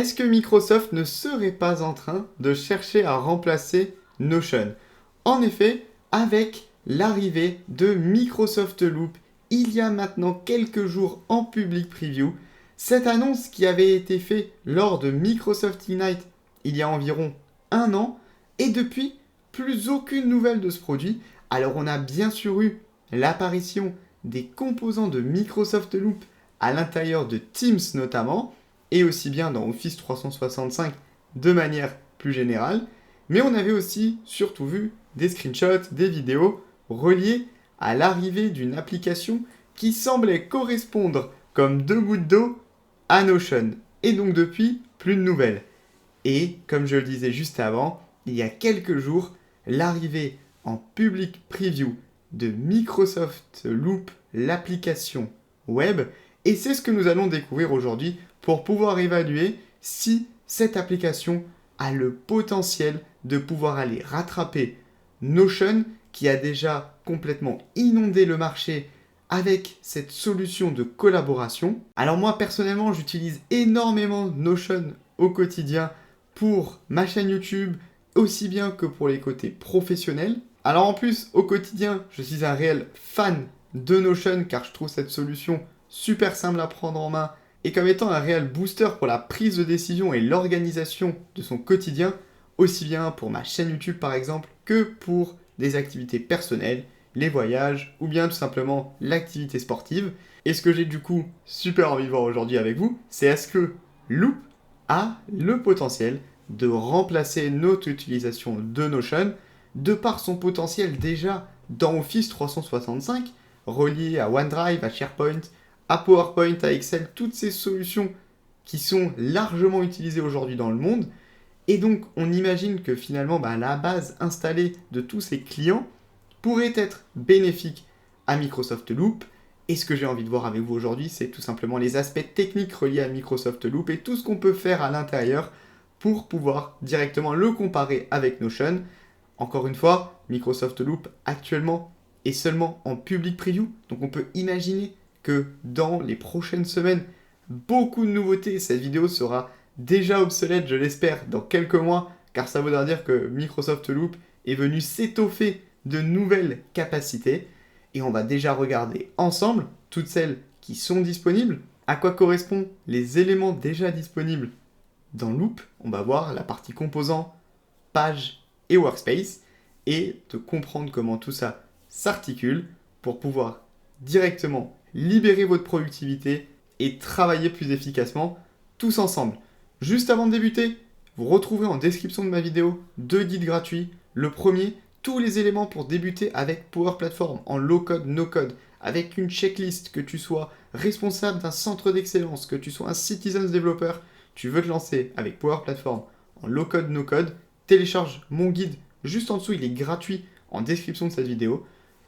Est-ce que Microsoft ne serait pas en train de chercher à remplacer Notion? En effet, avec l'arrivée de Microsoft Loop, il y a maintenant quelques jours en public preview, cette annonce qui avait été faite lors de Microsoft Ignite il y a environ un an, et depuis, plus aucune nouvelle de ce produit. Alors on a bien sûr eu l'apparition des composants de Microsoft Loop à l'intérieur de Teams notamment, et aussi bien dans Office 365 de manière plus générale, mais on avait aussi surtout vu des screenshots, des vidéos reliées à l'arrivée d'une application qui semblait correspondre comme deux gouttes d'eau à Notion. Et donc depuis, plus de nouvelles. Et comme je le disais juste avant, il y a quelques jours, l'arrivée en public preview de Microsoft Loop, l'application web, et c'est ce que nous allons découvrir aujourd'hui pour pouvoir évaluer si cette application a le potentiel de pouvoir aller rattraper Notion qui a déjà complètement inondé le marché avec cette solution de collaboration. Alors moi personnellement j'utilise énormément Notion au quotidien pour ma chaîne YouTube aussi bien que pour les côtés professionnels. Alors en plus au quotidien je suis un réel fan de Notion car je trouve cette solution super simple à prendre en main et comme étant un réel booster pour la prise de décision et l'organisation de son quotidien, aussi bien pour ma chaîne YouTube par exemple que pour des activités personnelles, les voyages ou bien tout simplement l'activité sportive. Et ce que j'ai du coup super envie de voir aujourd'hui avec vous, c'est est-ce que Loop a le potentiel de remplacer notre utilisation de Notion de par son potentiel déjà dans Office 365, relié à OneDrive, à SharePoint, à PowerPoint, à Excel, toutes ces solutions qui sont largement utilisées aujourd'hui dans le monde. Et donc, on imagine que finalement, la base installée de tous ces clients pourrait être bénéfique à Microsoft Loop. Et ce que j'ai envie de voir avec vous aujourd'hui, c'est tout simplement les aspects techniques reliés à Microsoft Loop et tout ce qu'on peut faire à l'intérieur pour pouvoir directement le comparer avec Notion. Encore une fois, Microsoft Loop actuellement est seulement en public preview, donc on peut imaginer que dans les prochaines semaines, beaucoup de nouveautés. Cette vidéo sera déjà obsolète, je l'espère, dans quelques mois, car ça voudra dire que Microsoft Loop est venu s'étoffer de nouvelles capacités. Et on va déjà regarder ensemble toutes celles qui sont disponibles, à quoi correspondent les éléments déjà disponibles dans Loop. On va voir la partie composants, pages et workspace, et de comprendre comment tout ça s'articule pour pouvoir directement libérer votre productivité et travailler plus efficacement tous ensemble. Juste avant de débuter, vous retrouverez en description de ma vidéo 2 guides gratuits. Le premier, tous les éléments pour débuter avec Power Platform en low code, no code, avec une checklist, que tu sois responsable d'un centre d'excellence, que tu sois un citizen developer, tu veux te lancer avec Power Platform en low code, no code, télécharge mon guide juste en dessous, il est gratuit en description de cette vidéo.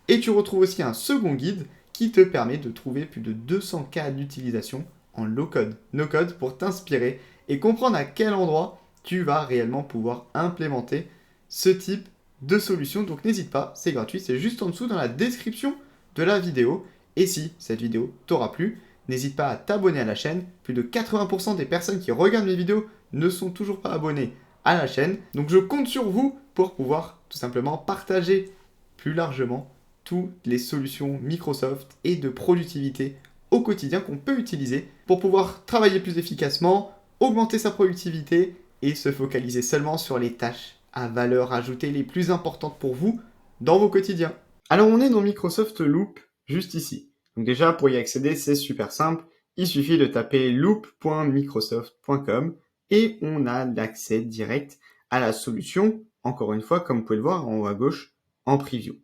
Et tu retrouves aussi un second guide qui te permet de trouver plus de 200 cas d'utilisation en low code, no code pour t'inspirer et comprendre à quel endroit tu vas réellement pouvoir implémenter ce type de solution. Donc n'hésite pas, c'est gratuit, c'est juste en dessous dans la description de la vidéo. Et si cette vidéo t'aura plu, n'hésite pas à t'abonner à la chaîne. Plus de 80% des personnes qui regardent mes vidéos ne sont toujours pas abonnées à la chaîne. Donc je compte sur vous pour pouvoir tout simplement partager plus largement toutes les solutions Microsoft et de productivité au quotidien qu'on peut utiliser pour pouvoir travailler plus efficacement, augmenter sa productivité et se focaliser seulement sur les tâches à valeur ajoutée les plus importantes pour vous dans vos quotidiens. Alors on est dans Microsoft Loop juste ici. Donc déjà pour y accéder c'est super simple, il suffit de taper loop.microsoft.com et on a l'accès direct à la solution, encore une fois comme vous pouvez le voir en haut à gauche en preview.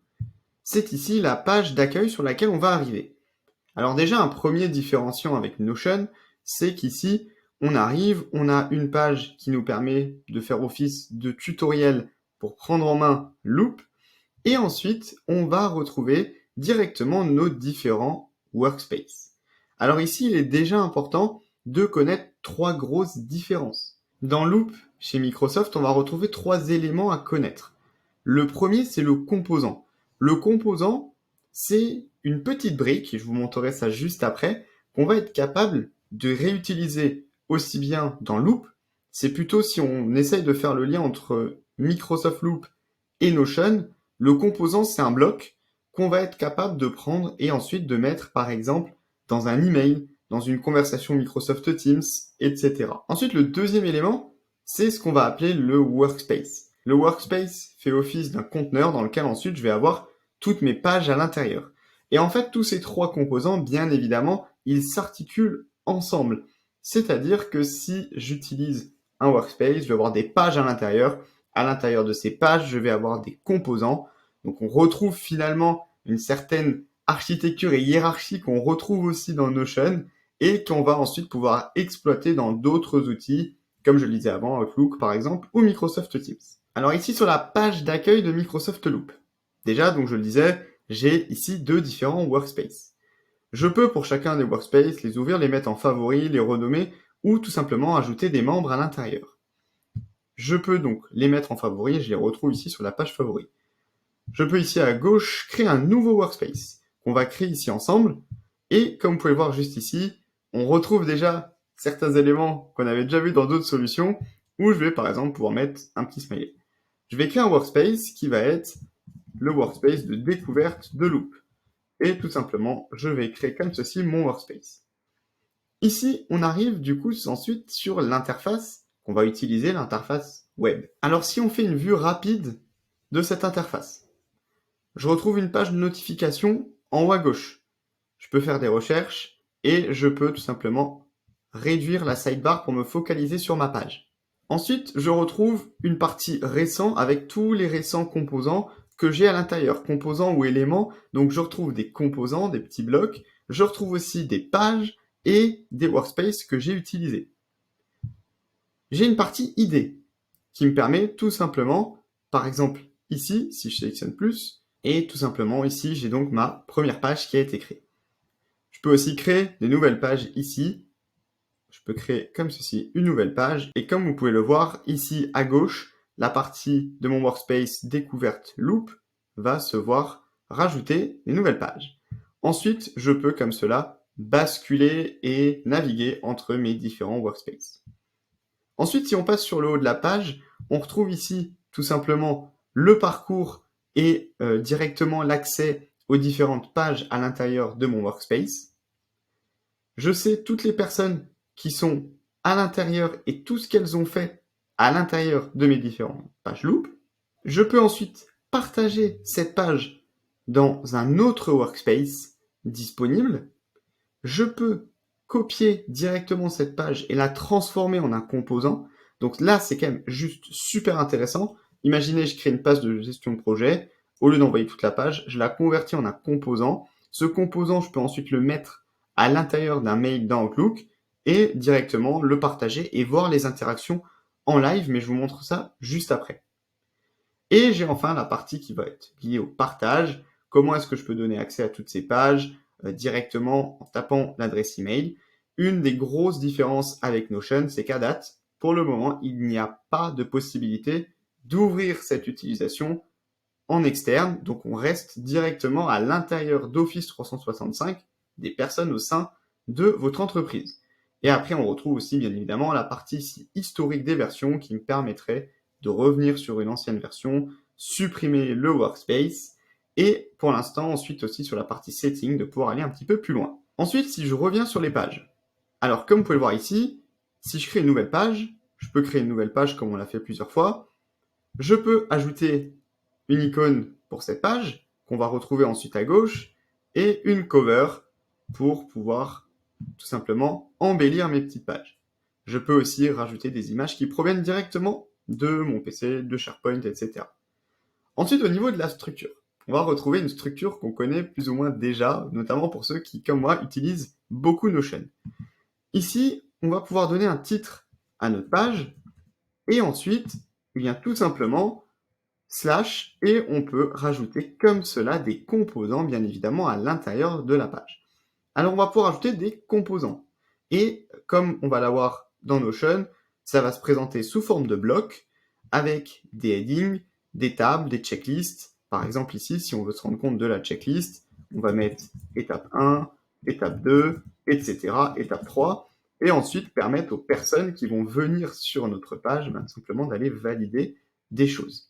C'est ici la page d'accueil sur laquelle on va arriver. Alors déjà, un premier différenciant avec Notion, c'est qu'ici, on arrive, on a une page qui nous permet de faire office de tutoriel pour prendre en main Loop, et ensuite, on va retrouver directement nos différents workspaces. Alors ici, il est déjà important de connaître 3 grosses différences. Dans Loop, chez Microsoft, on va retrouver 3 éléments à connaître. Le premier, c'est le composant. Le composant, c'est une petite brique, et je vous montrerai ça juste après, qu'on va être capable de réutiliser aussi bien dans Loop c'est plutôt si on essaye de faire le lien entre Microsoft Loop et Notion, le composant, c'est un bloc qu'on va être capable de prendre et ensuite de mettre, par exemple, dans un email, dans une conversation Microsoft Teams, etc. Ensuite, le deuxième élément, c'est ce qu'on va appeler le workspace. Le workspace fait office d'un conteneur dans lequel ensuite je vais avoir toutes mes pages à l'intérieur. Et en fait, tous ces trois composants, bien évidemment, ils s'articulent ensemble. C'est-à-dire que si j'utilise un workspace, je vais avoir des pages à l'intérieur. À l'intérieur de ces pages, je vais avoir des composants. Donc on retrouve finalement une certaine architecture et hiérarchie qu'on retrouve aussi dans Notion et qu'on va ensuite pouvoir exploiter dans d'autres outils, comme je le disais avant, Outlook par exemple, ou Microsoft Teams. Alors ici sur la page d'accueil de Microsoft Loop, déjà, donc je le disais, j'ai ici deux différents workspaces. Je peux pour chacun des workspaces les ouvrir, les mettre en favoris, les renommer ou tout simplement ajouter des membres à l'intérieur. Je peux donc les mettre en favoris, je les retrouve ici sur la page favoris. Je peux ici à gauche créer un nouveau workspace qu'on va créer ici ensemble. Et comme vous pouvez voir juste ici, on retrouve déjà certains éléments qu'on avait déjà vus dans d'autres solutions où je vais par exemple pouvoir mettre un petit smiley. Je vais créer un workspace qui va être le workspace de découverte de Loop. Et tout simplement, je vais créer comme ceci mon workspace. Ici, on arrive du coup ensuite sur l'interface qu'on va utiliser, l'interface web. Alors si on fait une vue rapide de cette interface, je retrouve une page de notification en haut à gauche. Je peux faire des recherches et je peux tout simplement réduire la sidebar pour me focaliser sur ma page. Ensuite, je retrouve une partie récent avec tous les récents composants que j'ai à l'intérieur, composants ou éléments. Donc je retrouve des composants, des petits blocs. Je retrouve aussi des pages et des workspaces que j'ai utilisés. J'ai une partie idée qui me permet tout simplement, par exemple ici, si je sélectionne plus, et tout simplement ici, j'ai donc ma première page qui a été créée. Je peux aussi créer des nouvelles pages ici. Je peux créer comme ceci une nouvelle page. Et comme vous pouvez le voir, ici à gauche, la partie de mon workspace découverte loop va se voir rajouter des nouvelles pages. Ensuite, je peux comme cela basculer et naviguer entre mes différents workspaces. Ensuite, si on passe sur le haut de la page, on retrouve ici tout simplement le parcours et directement l'accès aux différentes pages à l'intérieur de mon workspace. Je sais toutes les personnes qui sont à l'intérieur et tout ce qu'elles ont fait à l'intérieur de mes différentes pages loop. Je peux ensuite partager cette page dans un autre workspace disponible. Je peux copier directement cette page et la transformer en un composant. Donc là, c'est quand même juste super intéressant. Imaginez, je crée une page de gestion de projet. Au lieu d'envoyer toute la page, je la convertis en un composant. Ce composant, je peux ensuite le mettre à l'intérieur d'un mail dans Outlook et directement le partager et voir les interactions en live, mais je vous montre ça juste après. Et j'ai enfin la partie qui va être liée au partage. Comment est-ce que je peux donner accès à toutes ces pages directement en tapant l'adresse email. Une des grosses différences avec Notion, c'est qu'à date, pour le moment, il n'y a pas de possibilité d'ouvrir cette utilisation en externe. Donc on reste directement à l'intérieur d'Office 365 des personnes au sein de votre entreprise. Et après, on retrouve aussi bien évidemment la partie historique des versions qui me permettrait de revenir sur une ancienne version, supprimer le workspace et pour l'instant ensuite aussi sur la partie setting de pouvoir aller un petit peu plus loin. Ensuite, si je reviens sur les pages, alors comme vous pouvez le voir ici, si je crée une nouvelle page, je peux créer une nouvelle page comme on l'a fait plusieurs fois, je peux ajouter une icône pour cette page qu'on va retrouver ensuite à gauche et une cover pour pouvoir tout simplement embellir mes petites pages. Je peux aussi rajouter des images qui proviennent directement de mon PC, de SharePoint, etc. Ensuite, au niveau de la structure, on va retrouver une structure qu'on connaît plus ou moins déjà, notamment pour ceux qui, comme moi, utilisent beaucoup Notion. Ici, on va pouvoir donner un titre à notre page et ensuite, il vient tout simplement slash et on peut rajouter comme cela des composants, bien évidemment, à l'intérieur de la page. Alors, on va pouvoir ajouter des composants. Et comme on va l'avoir dans Notion, ça va se présenter sous forme de blocs avec des headings, des tables, des checklists. Par exemple, ici, si on veut se rendre compte de la checklist, on va mettre étape 1, étape 2, etc., étape 3. et ensuite permettre aux personnes qui vont venir sur notre page tout simplement d'aller valider des choses.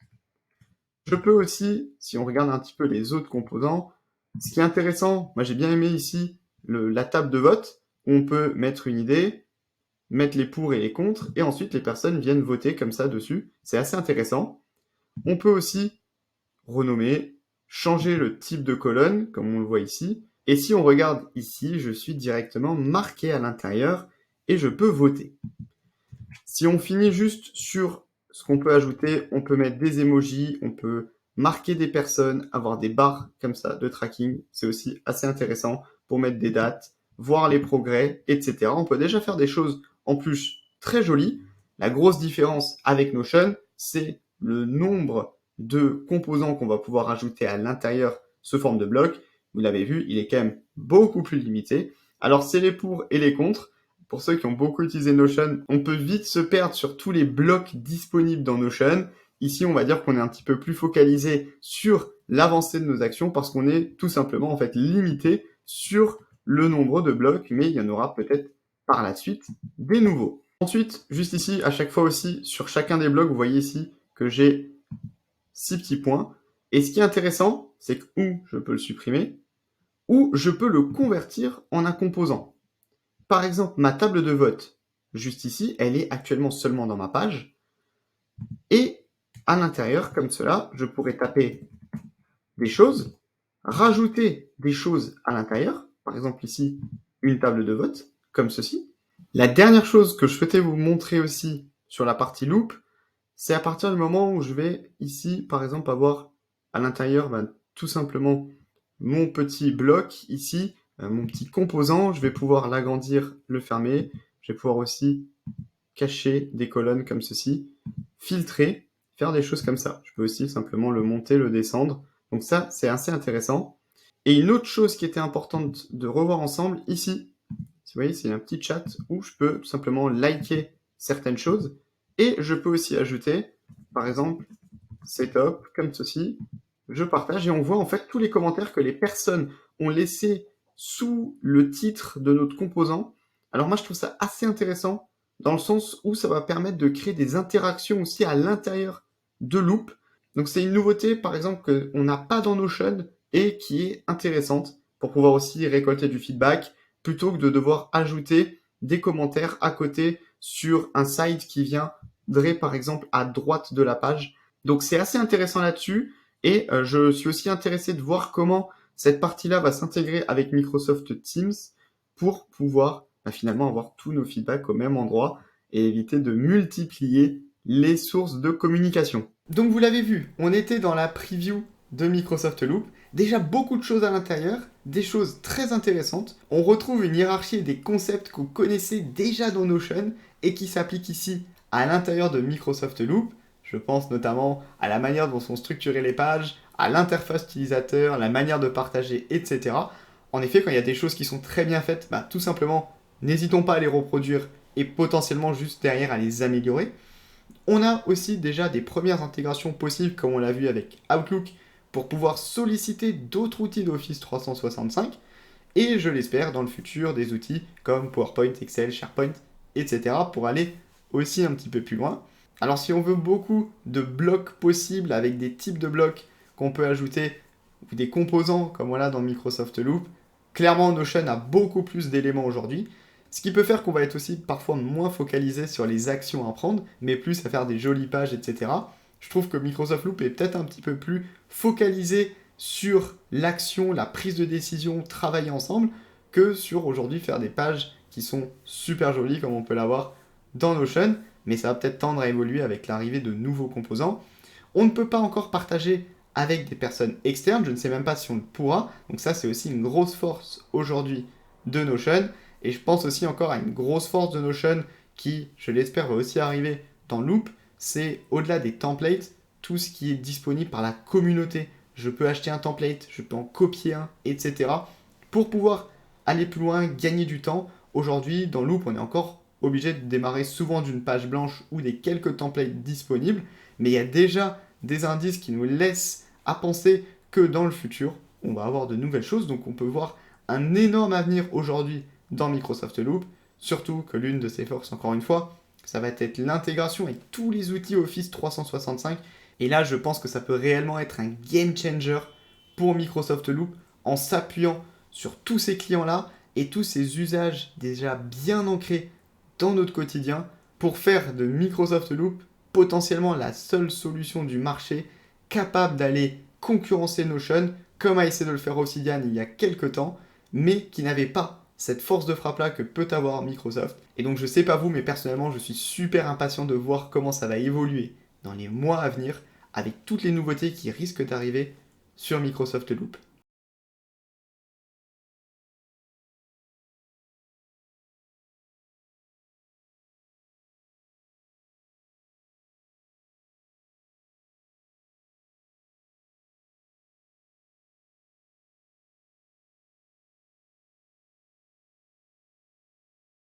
Je peux aussi, si on regarde un petit peu les autres composants, ce qui est intéressant, moi j'ai bien aimé ici la table de vote, où on peut mettre une idée, mettre les pour et les contre, et ensuite les personnes viennent voter comme ça dessus. C'est assez intéressant. On peut aussi renommer, changer le type de colonne, comme on le voit ici. Et si on regarde ici, je suis directement marqué à l'intérieur et je peux voter. Si on finit juste sur ce qu'on peut ajouter, on peut mettre des emojis, on peut marquer des personnes, avoir des barres comme ça de tracking. C'est aussi assez intéressant pour mettre des dates, voir les progrès, etc. On peut déjà faire des choses en plus très jolies. La grosse différence avec Notion, c'est le nombre de composants qu'on va pouvoir ajouter à l'intérieur sous forme de bloc. Vous l'avez vu, il est quand même beaucoup plus limité. Alors c'est les pour et les contre. Pour ceux qui ont beaucoup utilisé Notion, on peut vite se perdre sur tous les blocs disponibles dans Notion. Ici, on va dire qu'on est un petit peu plus focalisé sur l'avancée de nos actions parce qu'on est tout simplement en fait limité sur le nombre de blocs, mais il y en aura peut-être par la suite des nouveaux. Ensuite, juste ici, à chaque fois aussi, sur chacun des blocs, vous voyez ici que j'ai 6 petits points. Et ce qui est intéressant, c'est que ou je peux le supprimer, ou je peux le convertir en un composant. Par exemple, ma table de vote, juste ici, elle est actuellement seulement dans ma page. Et à l'intérieur, comme cela, je pourrais taper des choses, rajouter des choses à l'intérieur. Par exemple, ici, une table de vote, comme ceci. La dernière chose que je souhaitais vous montrer aussi sur la partie loop, c'est à partir du moment où je vais ici, par exemple, avoir à l'intérieur tout simplement mon petit bloc ici, mon petit composant, je vais pouvoir l'agrandir, le fermer. Je vais pouvoir aussi cacher des colonnes comme ceci, filtrer, faire des choses comme ça. Je peux aussi simplement le monter, le descendre. Donc ça, c'est assez intéressant. Et une autre chose qui était importante de revoir ensemble, ici, vous voyez, c'est un petit chat où je peux tout simplement liker certaines choses. Et je peux aussi ajouter, par exemple, setup, comme ceci. Je partage et on voit en fait tous les commentaires que les personnes ont laissés sous le titre de notre composant. Alors moi, je trouve ça assez intéressant dans le sens où ça va permettre de créer des interactions aussi à l'intérieur de Loop. Donc c'est une nouveauté, par exemple, qu'on n'a pas dans Notion et qui est intéressante pour pouvoir aussi récolter du feedback plutôt que de devoir ajouter des commentaires à côté sur un site qui viendrait par exemple à droite de la page. Donc c'est assez intéressant là-dessus et je suis aussi intéressé de voir comment cette partie-là va s'intégrer avec Microsoft Teams pour pouvoir finalement avoir tous nos feedbacks au même endroit et éviter de multiplier les sources de communication. Donc vous l'avez vu, on était dans la preview de Microsoft Loop. Déjà beaucoup de choses à l'intérieur, des choses très intéressantes. On retrouve une hiérarchie et des concepts qu'on connaissait déjà dans Notion et qui s'appliquent ici à l'intérieur de Microsoft Loop. Je pense notamment à la manière dont sont structurées les pages, à l'interface utilisateur, la manière de partager, etc. En effet, quand il y a des choses qui sont très bien faites, tout simplement, n'hésitons pas à les reproduire et potentiellement juste derrière à les améliorer. On a aussi déjà des premières intégrations possibles, comme on l'a vu avec Outlook, pour pouvoir solliciter d'autres outils d'Office 365. Et je l'espère dans le futur, des outils comme PowerPoint, Excel, SharePoint, etc. pour aller aussi un petit peu plus loin. Alors si on veut beaucoup de blocs possibles avec des types de blocs qu'on peut ajouter ou des composants comme voilà dans Microsoft Loop, clairement Notion a beaucoup plus d'éléments aujourd'hui. Ce qui peut faire qu'on va être aussi parfois moins focalisé sur les actions à prendre, mais plus à faire des jolies pages, etc. Je trouve que Microsoft Loop est peut-être un petit peu plus focalisé sur l'action, la prise de décision, travailler ensemble, que sur aujourd'hui faire des pages qui sont super jolies comme on peut l'avoir dans Notion, mais ça va peut-être tendre à évoluer avec l'arrivée de nouveaux composants. On ne peut pas encore partager avec des personnes externes, je ne sais même pas si on le pourra, donc ça c'est aussi une grosse force aujourd'hui de Notion, et je pense aussi encore à une grosse force de Notion qui, je l'espère, va aussi arriver dans Loop, c'est au-delà des templates, tout ce qui est disponible par la communauté. Je peux acheter un template, je peux en copier un, etc. pour pouvoir aller plus loin, gagner du temps. Aujourd'hui, dans Loop, on est encore obligé de démarrer souvent d'une page blanche ou des quelques templates disponibles, mais il y a déjà des indices qui nous laissent à penser que dans le futur, on va avoir de nouvelles choses. Donc on peut voir un énorme avenir aujourd'hui dans Microsoft Loop Surtout que l'une de ses forces, encore une fois, ça va être l'intégration avec tous les outils Office 365. Et là, je pense que ça peut réellement être un game changer pour Microsoft Loop en s'appuyant sur tous ces clients-là et tous ces usages déjà bien ancrés dans notre quotidien pour faire de Microsoft Loop potentiellement la seule solution du marché capable d'aller concurrencer Notion, comme a essayé de le faire Obsidian il y a quelques temps, mais qui n'avait pas cette force de frappe-là que peut avoir Microsoft. Et donc je sais pas vous, mais personnellement je suis super impatient de voir comment ça va évoluer dans les mois à venir avec toutes les nouveautés qui risquent d'arriver sur Microsoft Loop.